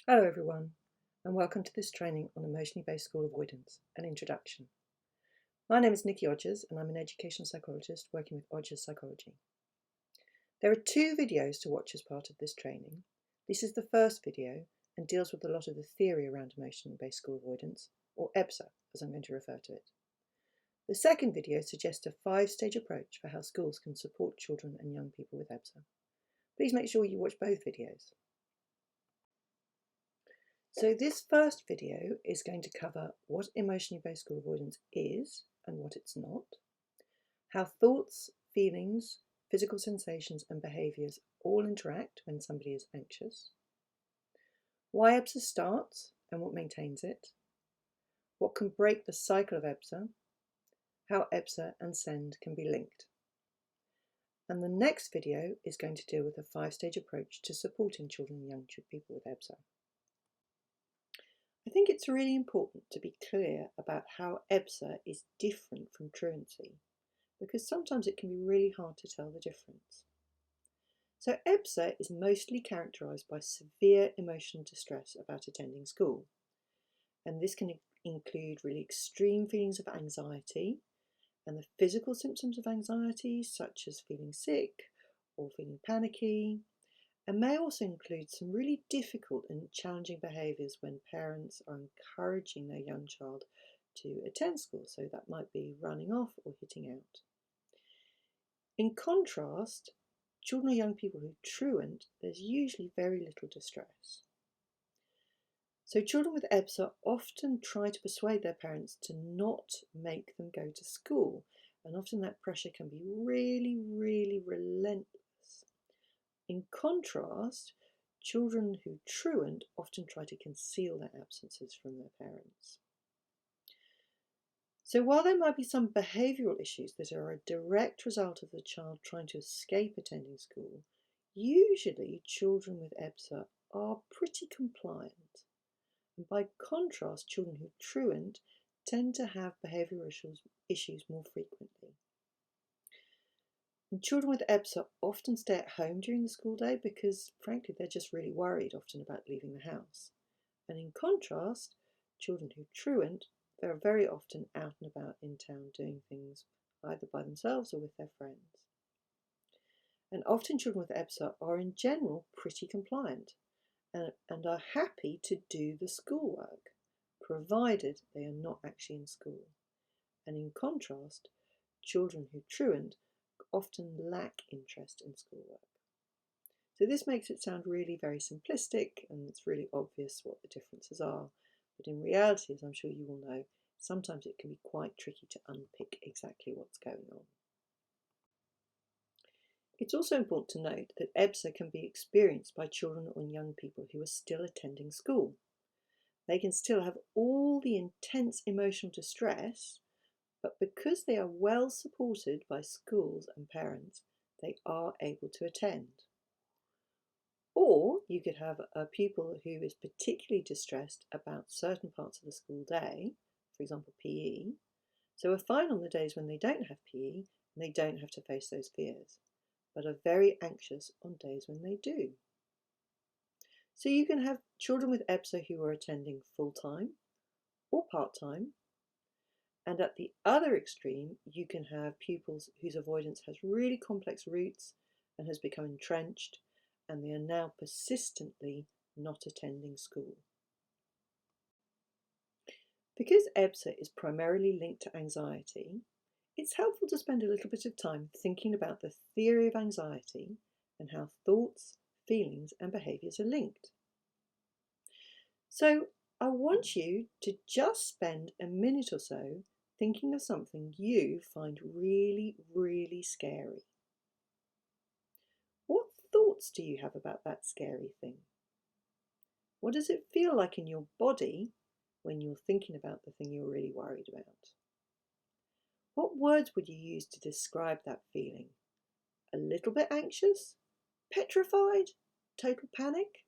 Hello everyone, and welcome to this training on emotionally based school avoidance, an introduction. My name is Nicky Odgers and I'm an educational psychologist working with Odgers Psychology. There are two videos to watch as part of this training. This is the first video and deals with a lot of the theory around emotionally based school avoidance, or EBSA as I'm going to refer to it. The second video suggests a 5-stage approach for how schools can support children and young people with EBSA. Please make sure you watch both videos. So this first video is going to cover what emotionally based school avoidance is and what it's not, how thoughts, feelings, physical sensations and behaviours all interact when somebody is anxious, why EBSA starts and what maintains it, what can break the cycle of EBSA, how EBSA and SEND can be linked. And the next video is going to deal with a 5-stage approach to supporting children and young people with EBSA. I think it's really important to be clear about how EBSA is different from truancy, because sometimes it can be really hard to tell the difference. So EBSA is mostly characterised by severe emotional distress about attending school, and this can include really extreme feelings of anxiety and the physical symptoms of anxiety, such as feeling sick or feeling panicky, and may also include some really difficult and challenging behaviours when parents are encouraging their young child to attend school. So that might be running off or hitting out. In contrast, children or young people who truant, there's usually very little distress. So children with EBSA often try to persuade their parents to not make them go to school, and often that pressure can be really, really relentless. In contrast, children who truant often try to conceal their absences from their parents. So while there might be some behavioural issues that are a direct result of the child trying to escape attending school, usually children with EBSA are pretty compliant. And by contrast, children who truant tend to have behavioural issues more frequently. And children with EBSA often stay at home during the school day because, frankly, they're just really worried often about leaving the house. And in contrast, children who truant, they're very often out and about in town doing things either by themselves or with their friends. And often children with EBSA are in general pretty compliant and are happy to do the schoolwork, provided they are not actually in school. And in contrast, children who truant often lack interest in schoolwork. So this makes it sound really very simplistic, and it's really obvious what the differences are. But in reality, as I'm sure you all know, sometimes it can be quite tricky to unpick exactly what's going on. It's also important to note that EBSA can be experienced by children or young people who are still attending school. They can still have all the intense emotional distress, but because they are well supported by schools and parents, they are able to attend. Or you could have a pupil who is particularly distressed about certain parts of the school day, for example PE, so are fine on the days when they don't have PE and they don't have to face those fears, but are very anxious on days when they do. So you can have children with EBSA who are attending full-time or part-time, and at the other extreme, you can have pupils whose avoidance has really complex roots and has become entrenched, and they are now persistently not attending school. Because EBSA is primarily linked to anxiety, it's helpful to spend a little bit of time thinking about the theory of anxiety and how thoughts, feelings, and behaviours are linked. So I want you to just spend a minute or so thinking of something you find really, really scary. What thoughts do you have about that scary thing? What does it feel like in your body when you're thinking about the thing you're really worried about? What words would you use to describe that feeling? A little bit anxious? Petrified? Total panic?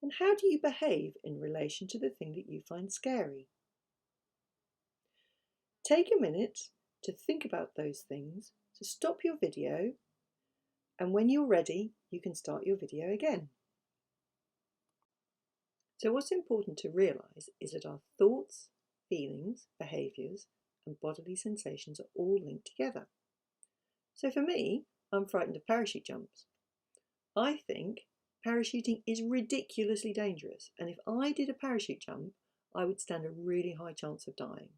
And how do you behave in relation to the thing that you find scary? Take a minute to think about those things, to stop your video, and when you're ready, you can start your video again. So what's important to realise is that our thoughts, feelings, behaviours and bodily sensations are all linked together. So for me, I'm frightened of parachute jumps. I think parachuting is ridiculously dangerous, and if I did a parachute jump, I would stand a really high chance of dying.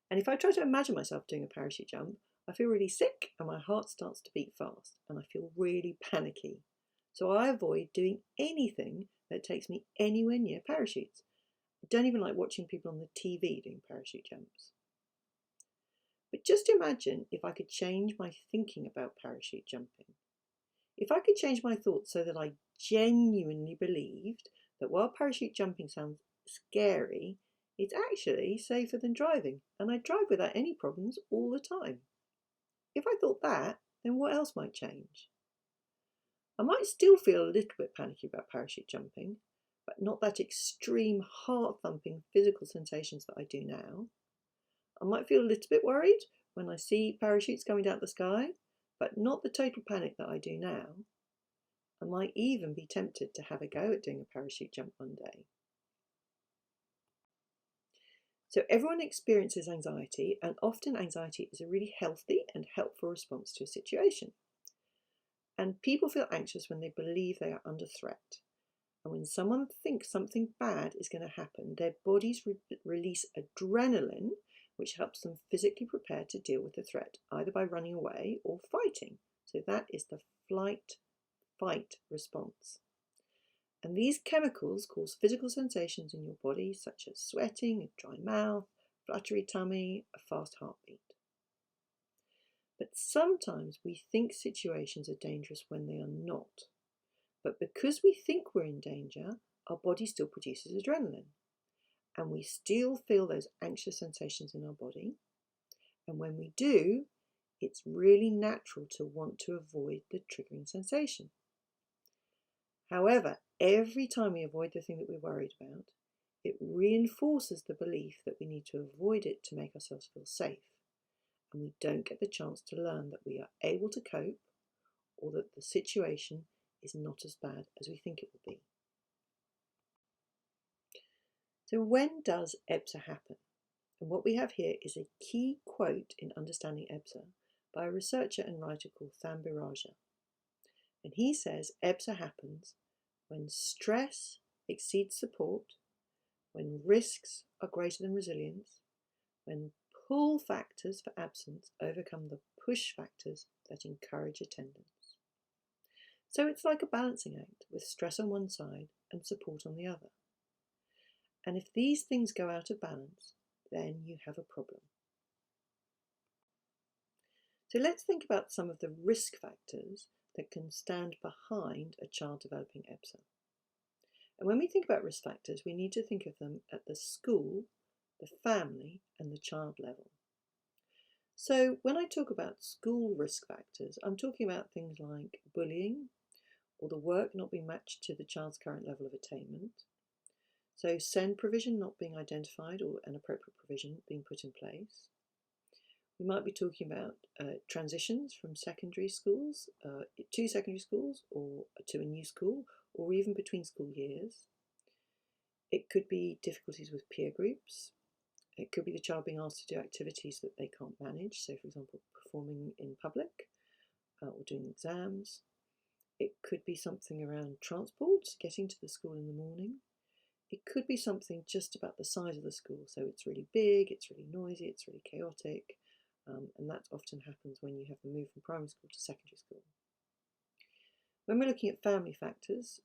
And if I try to imagine myself doing a parachute jump, I feel really sick and my heart starts to beat fast and I feel really panicky. So I avoid doing anything that takes me anywhere near parachutes. I don't even like watching people on the TV doing parachute jumps. But just imagine if I could change my thinking about parachute jumping. If I could change my thoughts so that I genuinely believed that while parachute jumping sounds scary, it's actually safer than driving, and I drive without any problems all the time. If I thought that, then what else might change? I might still feel a little bit panicky about parachute jumping, but not that extreme heart-thumping physical sensations that I do now. I might feel a little bit worried when I see parachutes coming down the sky, but not the total panic that I do now. I might even be tempted to have a go at doing a parachute jump one day. So everyone experiences anxiety, and often anxiety is a really healthy and helpful response to a situation. And people feel anxious when they believe they are under threat. And when someone thinks something bad is going to happen, their bodies release adrenaline, which helps them physically prepare to deal with the threat, either by running away or fighting. So that is the flight-fight response. And these chemicals cause physical sensations in your body, such as sweating, a dry mouth, fluttery tummy, a fast heartbeat. But sometimes we think situations are dangerous when they are not. But because we think we're in danger, our body still produces adrenaline. And we still feel those anxious sensations in our body. And when we do, it's really natural to want to avoid the triggering sensation. However, every time we avoid the thing that we're worried about, it reinforces the belief that we need to avoid it to make ourselves feel safe. And we don't get the chance to learn that we are able to cope or that the situation is not as bad as we think it will be. So when does EBSA happen? And what we have here is a key quote in Understanding EBSA by a researcher and writer called Thambiraja. And he says EBSA happens when stress exceeds support, when risks are greater than resilience, when pull factors for absence overcome the push factors that encourage attendance. So it's like a balancing act with stress on one side and support on the other. And if these things go out of balance, then you have a problem. So let's think about some of the risk factors that can stand behind a child developing EBSA. And when we think about risk factors, we need to think of them at the school, the family, and the child level. So when I talk about school risk factors, I'm talking about things like bullying, or the work not being matched to the child's current level of attainment. So SEND provision not being identified or an appropriate provision being put in place. We might be talking about transitions from secondary schools to secondary schools or to a new school, or even between school years. It could be difficulties with peer groups. It could be the child being asked to do activities that they can't manage, so for example performing in public or doing exams. It could be something around transport, getting to the school in the morning. It could be something just about the size of the school, so it's really big, it's really noisy, it's really chaotic, and that often happens when you have the move from primary school to secondary school. When we're looking at family factors,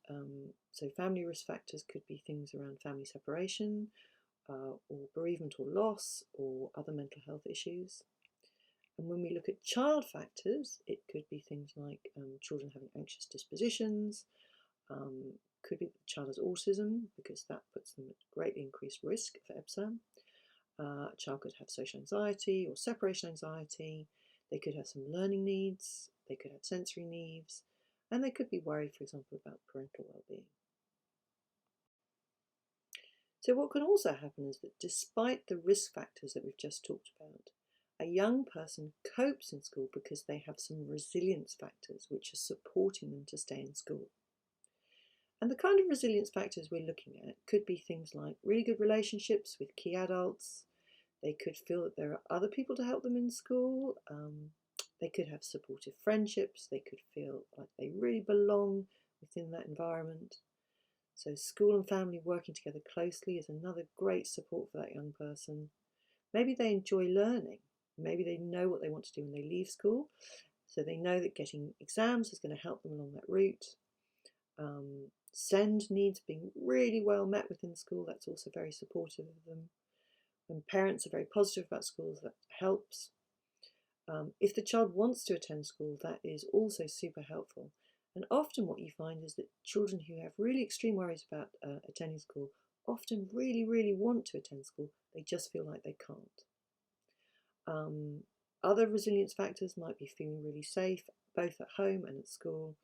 so family risk factors could be things around family separation, or bereavement or loss, or other mental health issues. And when we look at child factors, it could be things like children having anxious dispositions, could be that the child has autism, because that puts them at greatly increased risk for EBSA. A child could have social anxiety or separation anxiety. They could have some learning needs, they could have sensory needs, and they could be worried, for example, about parental well-being. So what can also happen is that despite the risk factors that we've just talked about, a young person copes in school because they have some resilience factors which are supporting them to stay in school. And the kind of resilience factors we're looking at could be things like really good relationships with key adults. They could feel that there are other people to help them in school. They could have supportive friendships. They could feel like they really belong within that environment. So school and family working together closely is another great support for that young person. Maybe they enjoy learning. Maybe they know what they want to do when they leave school. So they know that getting exams is going to help them along that route. SEND needs being really well met within school. That's also very supportive of them. When parents are very positive about schools, that helps. If the child wants to attend school, that is also super helpful. And often what you find is that children who have really extreme worries about attending school often really, really want to attend school. They just feel like they can't. Other resilience factors might be feeling really safe, both at home and at school,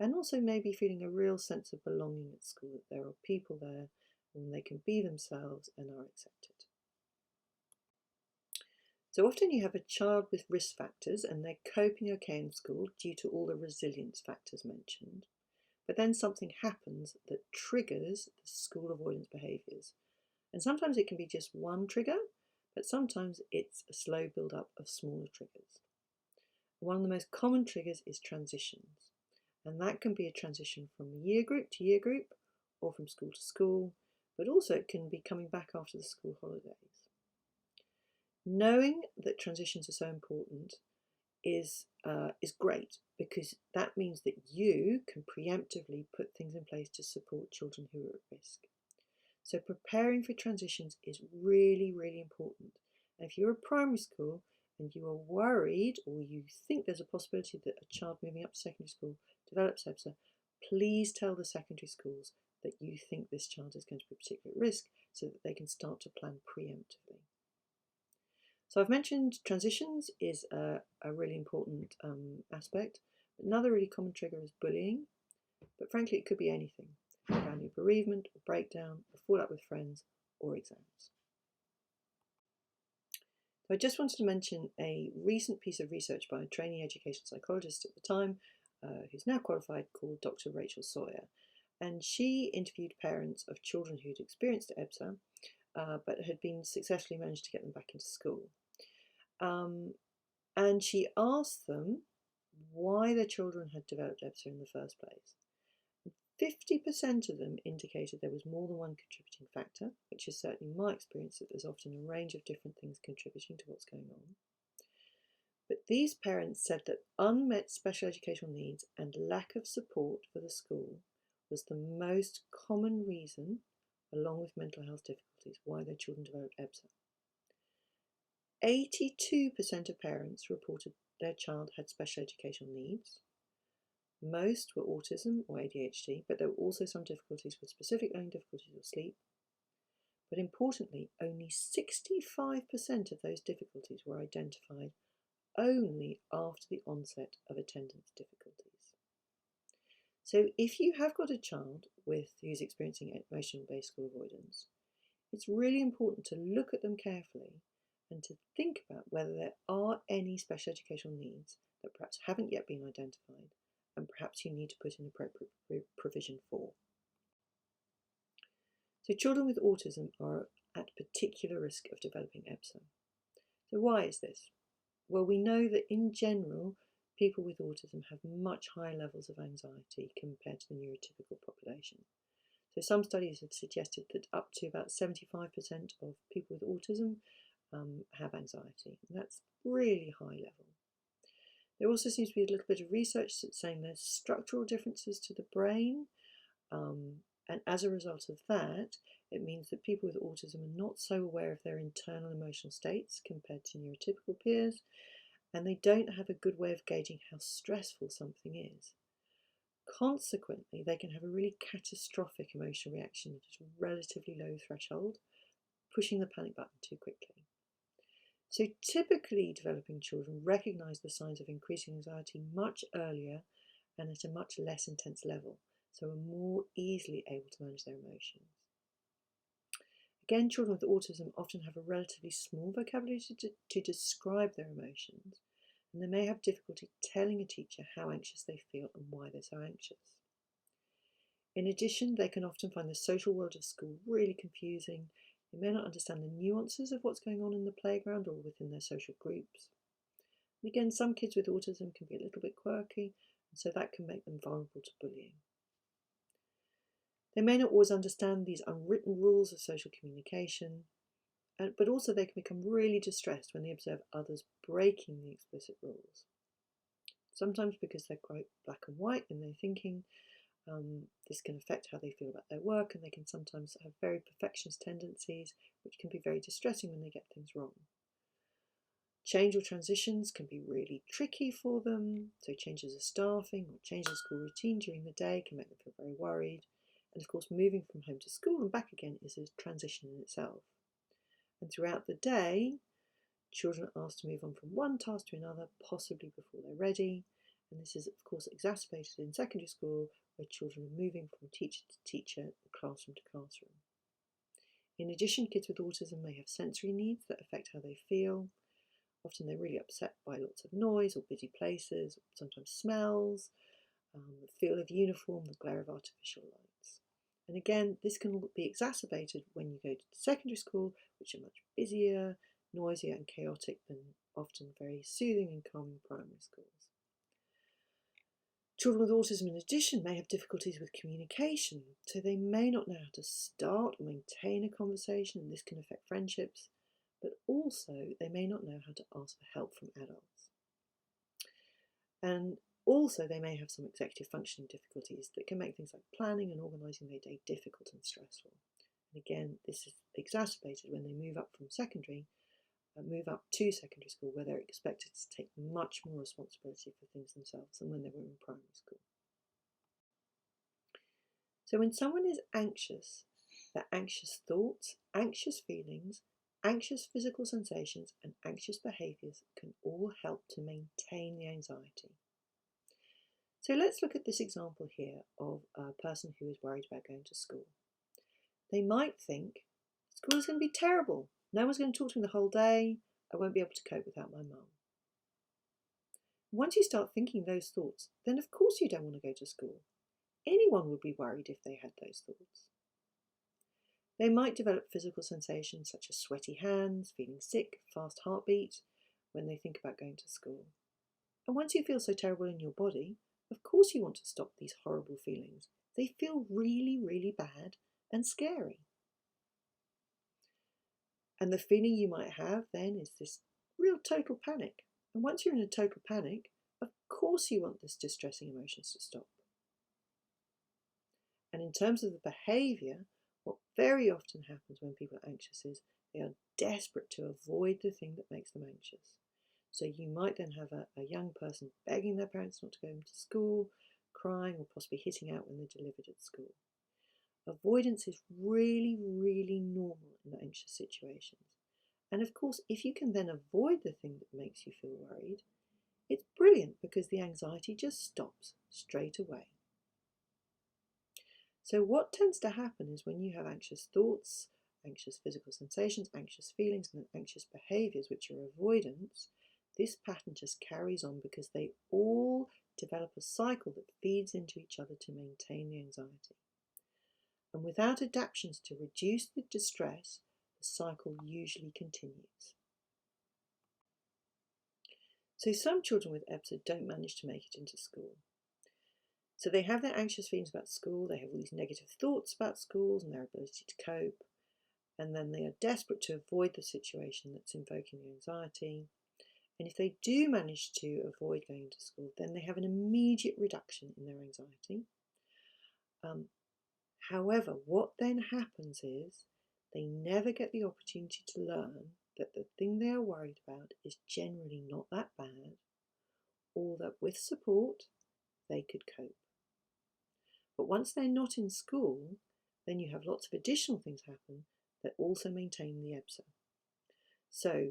and also maybe feeling a real sense of belonging at school, that there are people there and they can be themselves and are accepted. So often you have a child with risk factors and they're coping okay in school due to all the resilience factors mentioned, but then something happens that triggers the school avoidance behaviours. And sometimes it can be just one trigger, but sometimes it's a slow build-up of smaller triggers. One of the most common triggers is transitions, and that can be a transition from year group to year group or from school to school, but also it can be coming back after the school holidays. Knowing that transitions are so important is great, because that means that you can preemptively put things in place to support children who are at risk. So preparing for transitions is really, really important. And if you're at primary school and you are worried or you think there's a possibility that a child moving up to secondary school develops EBSA, please tell the secondary schools that you think this child is going to be particularly at risk so that they can start to plan preemptively. So I've mentioned transitions is a really important aspect. Another really common trigger is bullying, but frankly it could be anything. Family bereavement, or breakdown, a fallout with friends, or exams. So I just wanted to mention a recent piece of research by a trainee education psychologist at the time, who's now qualified, called Dr. Rachel Sawyer. And she interviewed parents of children who'd experienced EBSA, but had been successfully managed to get them back into school. And she asked them why their children had developed EBSA in the first place. 50% of them indicated there was more than one contributing factor, which is certainly my experience, that there's often a range of different things contributing to what's going on. But these parents said that unmet special educational needs and lack of support for the school was the most common reason, along with mental health difficulties, why their children developed EBSA. 82% of parents reported their child had special educational needs. Most were autism or ADHD, but there were also some difficulties with specific learning difficulties or sleep. But importantly, only 65% of those difficulties were identified only after the onset of attendance difficulties. So if you have got a child who's experiencing emotional-based school avoidance, it's really important to look at them carefully and to think about whether there are any special educational needs that perhaps haven't yet been identified and perhaps you need to put in appropriate provision for. So children with autism are at particular risk of developing EBSA. So why is this? Well, we know that in general, people with autism have much higher levels of anxiety compared to the neurotypical population. So some studies have suggested that up to about 75% of people with autism have anxiety, and that's really high level. There also seems to be a little bit of research that's saying there's structural differences to the brain, and as a result of that, it means that people with autism are not so aware of their internal emotional states compared to neurotypical peers, and they don't have a good way of gauging how stressful something is. Consequently, they can have a really catastrophic emotional reaction at a relatively low threshold, pushing the panic button too quickly. So typically developing children recognise the signs of increasing anxiety much earlier and at a much less intense level, so are more easily able to manage their emotions. Again, children with autism often have a relatively small vocabulary to describe their emotions, and they may have difficulty telling a teacher how anxious they feel and why they're so anxious. In addition, they can often find the social world of school really confusing. They may not understand the nuances of what's going on in the playground or within their social groups. And again, some kids with autism can be a little bit quirky, and so that can make them vulnerable to bullying. They may not always understand these unwritten rules of social communication, but also they can become really distressed when they observe others breaking the explicit rules. Sometimes because they're quite black and white in their thinking, this can affect how they feel about their work, and they can sometimes have very perfectionist tendencies, which can be very distressing when they get things wrong. Change or transitions can be really tricky for them, so changes of staffing or changes of school routine during the day can make them feel very worried. And of course, moving from home to school and back again is a transition in itself. And throughout the day, children are asked to move on from one task to another, possibly before they're ready. And this is, of course, exacerbated in secondary school, where children are moving from teacher to teacher, classroom to classroom. In addition, kids with autism may have sensory needs that affect how they feel. Often they're really upset by lots of noise or busy places, sometimes smells, the feel of uniform, the glare of artificial lights. And again, this can be exacerbated when you go to secondary school, which are much busier, noisier and chaotic than often very soothing and calming primary schools. Children with autism, in addition, may have difficulties with communication, so they may not know how to start or maintain a conversation, and this can affect friendships, but also they may not know how to ask for help from adults. And also they may have some executive functioning difficulties that can make things like planning and organising their day difficult and stressful. And again, this is exacerbated when they move up to secondary school, where they're expected to take much more responsibility for things themselves than when they were in primary school. So when someone is anxious, their anxious thoughts, anxious feelings, anxious physical sensations and anxious behaviours can all help to maintain the anxiety. So let's look at this example here of a person who is worried about going to school. They might think, school is going to be terrible. No one's going to talk to me the whole day. I won't be able to cope without my mum. Once you start thinking those thoughts, then of course you don't want to go to school. Anyone would be worried if they had those thoughts. They might develop physical sensations such as sweaty hands, feeling sick, fast heartbeat when they think about going to school. And once you feel so terrible in your body, of course you want to stop these horrible feelings. They feel really, really bad and scary. And the feeling you might have then is this real total panic. And once you're in a total panic, of course you want this distressing emotions to stop. And in terms of the behaviour, what very often happens when people are anxious is they are desperate to avoid the thing that makes them anxious. So you might then have a young person begging their parents not to go into school, crying or possibly hitting out when they're delivered at school. Avoidance is really, really normal in anxious situations. And of course, if you can then avoid the thing that makes you feel worried, it's brilliant because the anxiety just stops straight away. So what tends to happen is when you have anxious thoughts, anxious physical sensations, anxious feelings, and anxious behaviours, which are avoidance, this pattern just carries on because they all develop a cycle that feeds into each other to maintain the anxiety. And without adaptations to reduce the distress, the cycle usually continues. So some children with EBSA don't manage to make it into school. So they have their anxious feelings about school, they have all these negative thoughts about schools and their ability to cope, and then they are desperate to avoid the situation that's invoking the anxiety. And if they do manage to avoid going to school, then they have an immediate reduction in their anxiety. However, what then happens is they never get the opportunity to learn that the thing they are worried about is generally not that bad, or that with support they could cope. But once they're not in school, then you have lots of additional things happen that also maintain the EBSA. So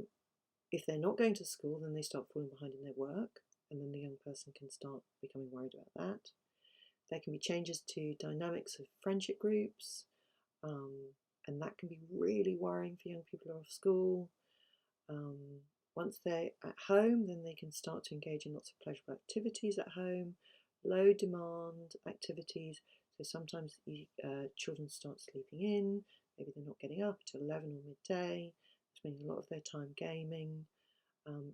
if they're not going to school, then they start falling behind in their work, and then the young person can start becoming worried about that. There can be changes to dynamics of friendship groups, and that can be really worrying for young people who are off school. Once they're at home, then they can start to engage in lots of pleasurable activities at home, low demand activities, So sometimes children start sleeping in, maybe they're not getting up until 11 or midday, spending a lot of their time gaming,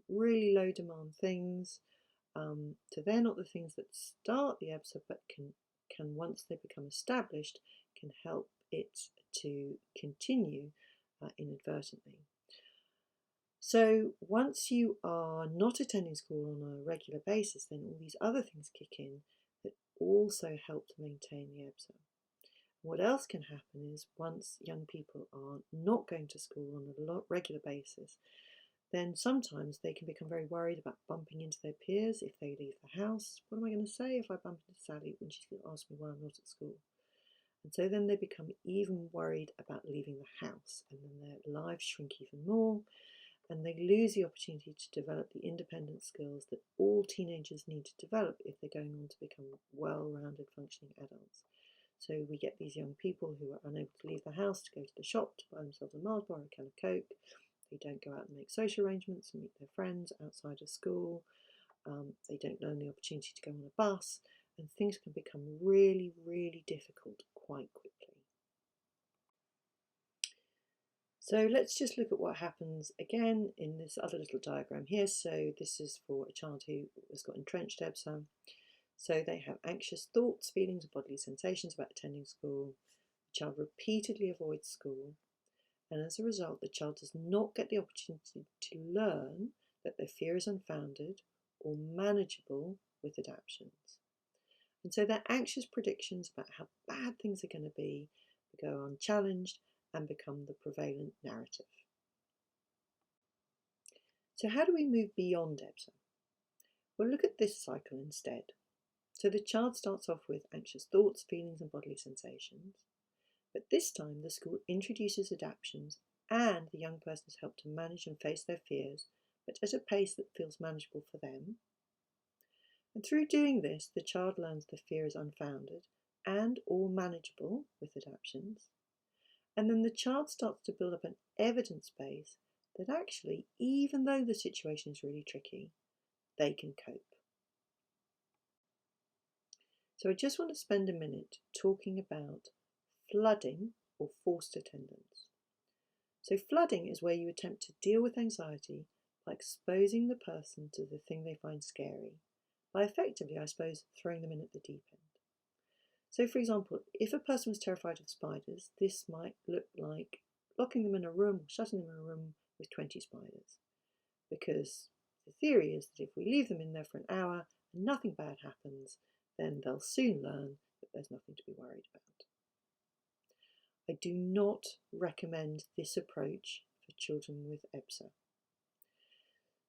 really low demand things. So they're not the things that start the EBSA, but can once they become established, can help it to continue inadvertently. So once you are not attending school on a regular basis, then all these other things kick in that also help to maintain the EBSA. What else can happen is once young people are not going to school on a regular basis, then sometimes they can become very worried about bumping into their peers if they leave the house. What am I going to say if I bump into Sally when she's going to ask me why I'm not at school? And so then they become even worried about leaving the house, and then their lives shrink even more, and they lose the opportunity to develop the independent skills that all teenagers need to develop if they're going on to become well-rounded functioning adults. So we get these young people who are unable to leave the house to go to the shop to buy themselves a Mars bar or a can of Coke. They don't go out and make social arrangements and meet their friends outside of school. They don't learn the opportunity to go on a bus, and things can become really, really difficult quite quickly. So let's just look at what happens again in this other little diagram here. So this is for a child who has got entrenched EBSA. So they have anxious thoughts, feelings, and bodily sensations about attending school. The child repeatedly avoids school, and as a result, the child does not get the opportunity to learn that their fear is unfounded or manageable with adaptations. And so their anxious predictions about how bad things are going to be go unchallenged and become the prevalent narrative. So how do we move beyond EBSA? Well, look at this cycle instead. So the child starts off with anxious thoughts, feelings, and bodily sensations. But this time the school introduces adaptations and the young person is helped to manage and face their fears, but at a pace that feels manageable for them. And through doing this, the child learns the fear is unfounded and or manageable with adaptations. And then the child starts to build up an evidence base that actually, even though the situation is really tricky, they can cope. So I just want to spend a minute talking about flooding or forced attendance. So flooding is where you attempt to deal with anxiety by exposing the person to the thing they find scary, by effectively, I suppose, throwing them in at the deep end. So for example, if a person was terrified of spiders, this might look like locking them in a room or shutting them in a room with 20 spiders. Because the theory is that if we leave them in there for an hour and nothing bad happens, then they'll soon learn that there's nothing to be worried about. I do not recommend this approach for children with EBSA.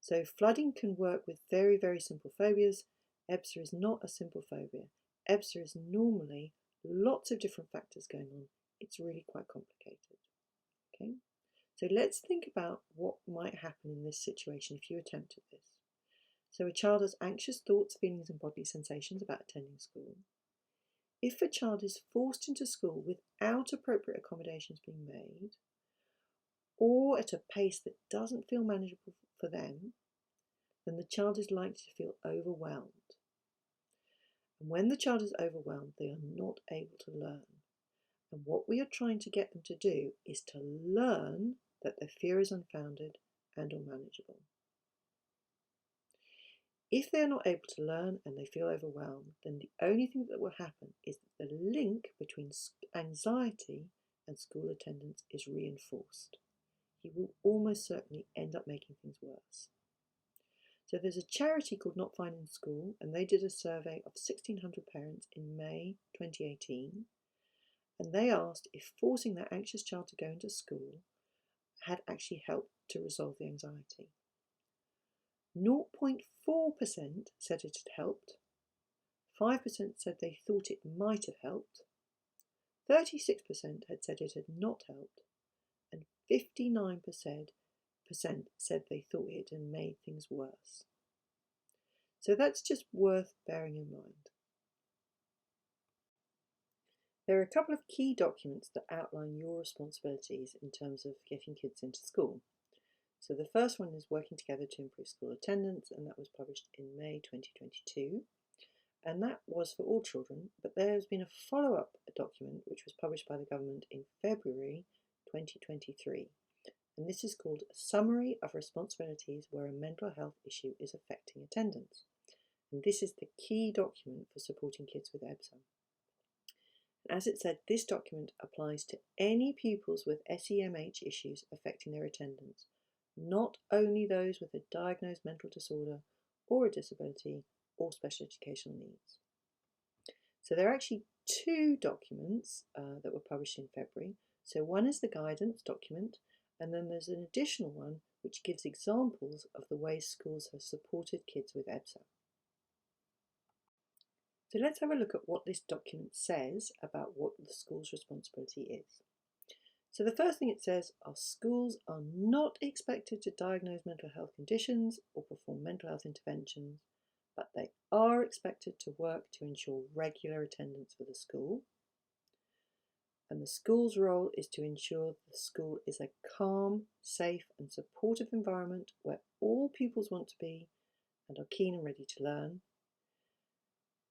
So flooding can work with very, very simple phobias. EBSA is not a simple phobia. EBSA is normally lots of different factors going on. It's really quite complicated. Okay, so let's think about what might happen in this situation if you attempted this. So a child has anxious thoughts, feelings, and bodily sensations about attending school. If a child is forced into school without appropriate accommodations being made, or at a pace that doesn't feel manageable for them, then the child is likely to feel overwhelmed. And when the child is overwhelmed, they are not able to learn. And what we are trying to get them to do is to learn that their fear is unfounded and or manageable. If they are not able to learn and they feel overwhelmed, then the only thing that will happen is that the link between anxiety and school attendance is reinforced. You will almost certainly end up making things worse. So there's a charity called Not Fine in School, and they did a survey of 1,600 parents in May 2018, and they asked if forcing their anxious child to go into school had actually helped to resolve the anxiety. 0.4% said it had helped, 5% said they thought it might have helped, 36% had said it had not helped, and 59% said they thought it had made things worse. So that's just worth bearing in mind. There are a couple of key documents that outline your responsibilities in terms of getting kids into school. So the first one is Working Together to Improve School Attendance, and that was published in May 2022. and that was for all children, but there's been a follow-up document which was published by the government in February 2023, and this is called a Summary of Responsibilities Where a Mental Health Issue is Affecting Attendance. And this is the key document for supporting kids with EBSA. As it said, this document applies to any pupils with SEMH issues affecting their attendance, not only those with a diagnosed mental disorder or a disability or special educational needs. So there are actually two documents that were published in February. So one is the guidance document, and then there's an additional one which gives examples of the ways schools have supported kids with EBSA. So let's have a look at what this document says about what the school's responsibility is. So the first thing it says are schools are not expected to diagnose mental health conditions or perform mental health interventions, but they are expected to work to ensure regular attendance for the school. And the school's role is to ensure the school is a calm, safe and supportive environment where all pupils want to be and are keen and ready to learn.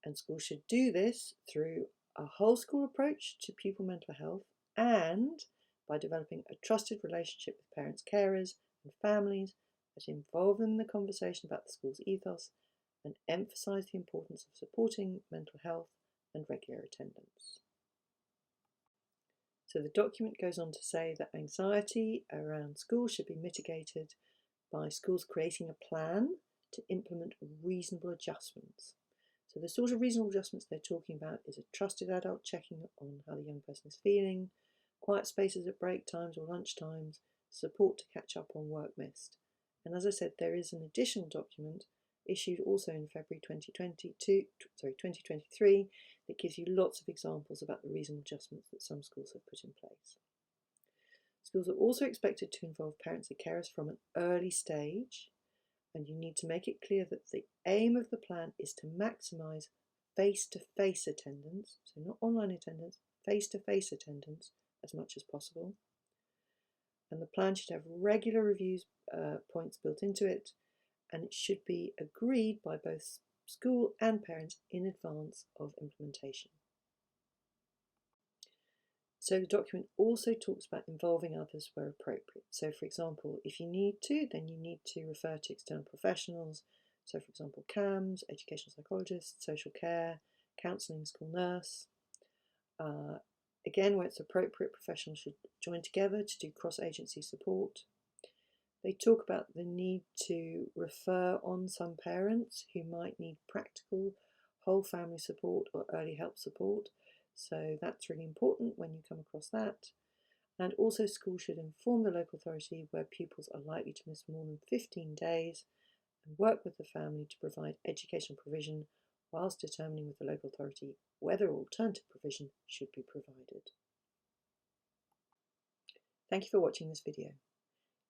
And schools should do this through a whole school approach to pupil mental health and by developing a trusted relationship with parents, carers and families that involve them in the conversation about the school's ethos and emphasise the importance of supporting mental health and regular attendance. So the document goes on to say that anxiety around schools should be mitigated by schools creating a plan to implement reasonable adjustments. So the sort of reasonable adjustments they're talking about is a trusted adult checking on how the young person is feeling, quiet spaces at break times or lunch times, support to catch up on work missed. And as I said, there is an additional document issued also in February 2023 that gives you lots of examples about the reasonable adjustments that some schools have put in place. Schools are also expected to involve parents and carers from an early stage, and you need to make it clear that the aim of the plan is to maximise face-to-face attendance, so not online attendance, face-to-face attendance as much as possible. And the plan should have regular reviews points built into it, and it should be agreed by both school and parents in advance of implementation. So the document also talks about involving others where appropriate. So for example, if you need to, then you need to refer to external professionals. So for example, CAMs, educational psychologists, social care, counselling, school nurse. Again, where it's appropriate, professionals should join together to do cross-agency support. They talk about the need to refer on some parents who might need practical whole family support or early help support. So that's really important when you come across that. And also schools should inform the local authority where pupils are likely to miss more than 15 days and work with the family to provide educational provision whilst determining with the local authority whether alternative provision should be provided. Thank you for watching this video.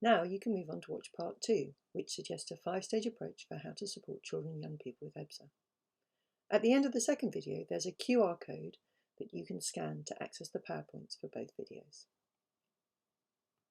Now you can move on to watch part 2, which suggests a 5-stage approach for how to support children and young people with EBSA. At the end of the second video, there's a QR code that you can scan to access the PowerPoints for both videos.